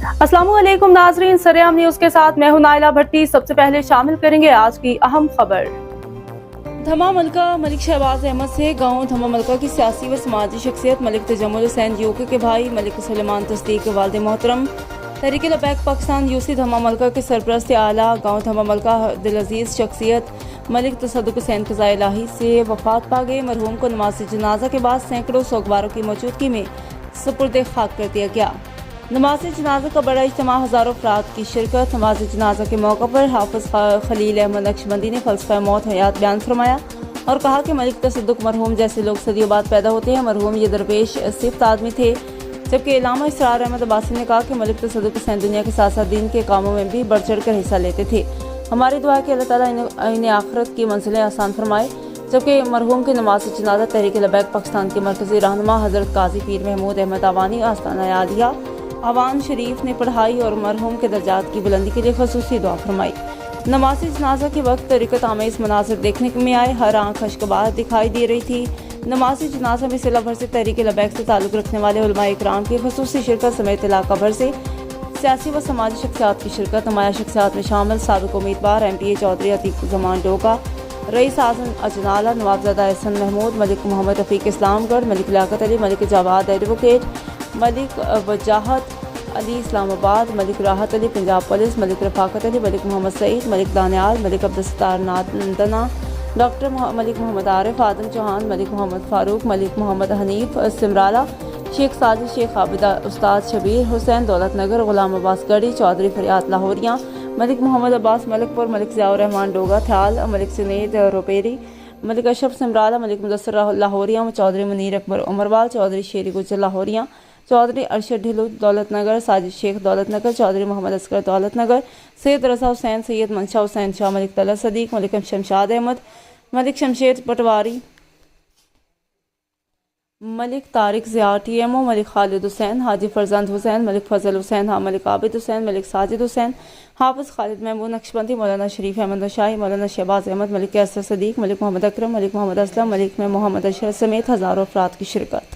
अस्सलाम वालेकुम नाजरीन, सरेआम न्यूज के साथ मैं हूं नाइला भट्टी। सबसे पहले शामिल करेंगे आज की अहम खबर। धमा मलका मलिक शहबाज अहमद से गांव धमा मलका की सियासी व समाजी शख्सियत मलिक तजम्मुल हुसैन यूके के भाई मलिक सुलेमान तस्दीक के वालिद मोहतरम तहरीक लबैक पाकिस्तान यूसी धमा मलका के सरपरस्त आला गांव धमा मलका दिल अजीज शख्सियत मलिक तसद्दुक हुसैन क़ज़ाए इलाही से वफात पा गए। मरहूम को नमाज जनाजा के बाद सैकड़ों सोगवारों की मौजूदगी में सुपुर्द खाक कर दिया गया। नमाज जनाजा का बड़ा इज्तिमा, हज़ारों अफराद की शिरकत। नमाज जनाजा के मौका पर हाफिज खलील अहमद नक्शबंदी ने फ़लसफ़ा मौत हयात बयान फरमाया और कहा कि मलिक तसद्दुक मरहूम जैसे लोग सदियों बाद पैदा होते हैं। मरहूम ये दरपेश सिफ्त आदमी थे। जबकि इलामा इसरार अहमद अब्बासी ने कहा कि मलिक तसद्दुक हुसैन दुनिया के साथ साथ दीन के कामों में भी बढ़ चढ़ कर हिस्सा लेते थे। हमारी दुआ है कि अल्लाह ताला इन्हें आखिरत की मंजिलें आसान फरमाए। जबकि मरहूम की नमाज जनाजा तहरीक लबैक पाकिस्तान के मरकज़ी रहनुमा हज़रत काजी पीर महमूद अहमद आवानी आस्ताना यादिया अवान शरीफ ने पढ़ाई और मरहूम के दर्जात की बुलंदी के लिए खसूसी दुआ फरमाई। नमाज जनाजा के वक्त तरीक़त आमेज़ मनाज़िर देखने में आए, हर आँख अश्कबार दिखाई दे रही थी। नमाज जनाजा में जिला भर से तहरीक लबैक से ताल्लुक़ रखने वाले उलमा इकराम की खसूसी शिरकत समेत इलाका भर से सियासी व समाजी शख्सियात की शिरकत। नुमाया शख्सियात में शामिल साबिक़ उम्मीदवार MPA चौधरी अतीक ज़मान डोका, रईस आज़म अजनाला, नवाबज़ादा एहसन महमूद, मलिक मोहम्मद रफ़ीक इस्लामगढ़, मलिक लियाकत अली, मलिक जवाद एडवोकेट, मलिक वजाहत अली इस्लामाबाद, मलिक राहत अली पंजाब पुलिस, मलिक रफ़ाकत अली, मलिक मोहम्मद सईद, मलिक दानियाल, मलिक अब्दुलसत्तार नादना, डॉक्टर मलिक मोहम्मद आरिफ, आदम चौहान, मलिक मोहम्मद फ़ारूक, मलिक मोहम्मद हनीफ सिमराला, शेख साजिद, शेख आबिदा, उस्ताद शबीर हुसैन दौलत नगर, ग़ुलाम अब्बास गढ़ी, चौधरी फरियाद लाहौरिया, मलिक मोहम्मद अब्बास मलिकपुर, मलिक ज़ियाउर रहमान डोगा थ्याल, मलिक सुनीद रोपेरी, मलिक अशरफ सिमराला, मलिक मुदस्सर लाहौरिया, चौधरी मुनीर अकबर उमरवाल, चौधरी शेरी गुजर लाहौरिया, चौधरी अरशद ढिलू दौलत नगर, साजिद शेख दौलत नगर, चौधरी मोहम्मद असगर दौलत नगर, सैयद रज़ा हुसैन, सैयद मंशा हुसैन शाह, मलिक तलत सदीक, मलिक शमशाद अहमद, मलिक शमशेर पटवारी, मलिक तारिक ज़िया TMO, मलिक खालिद हुसैन, हाजी फरजंद हुसैन, मलिक फजल हुसैन, मलिक आबिद हुसैन, मलिक साजिद हुसैन, हाफिज खालिद महमूद नक्शबंदी, मौलाना शरीफ अहमद शाही, मौलाना शहबाज अहमद, मलिक कैसर सदीक, मलिक मोहम्मद अकरम, मलिक मोहम्मद असलम, मलिक में मोहम्मद अशरफ समेत हज़ारों अफराद की शिरकत।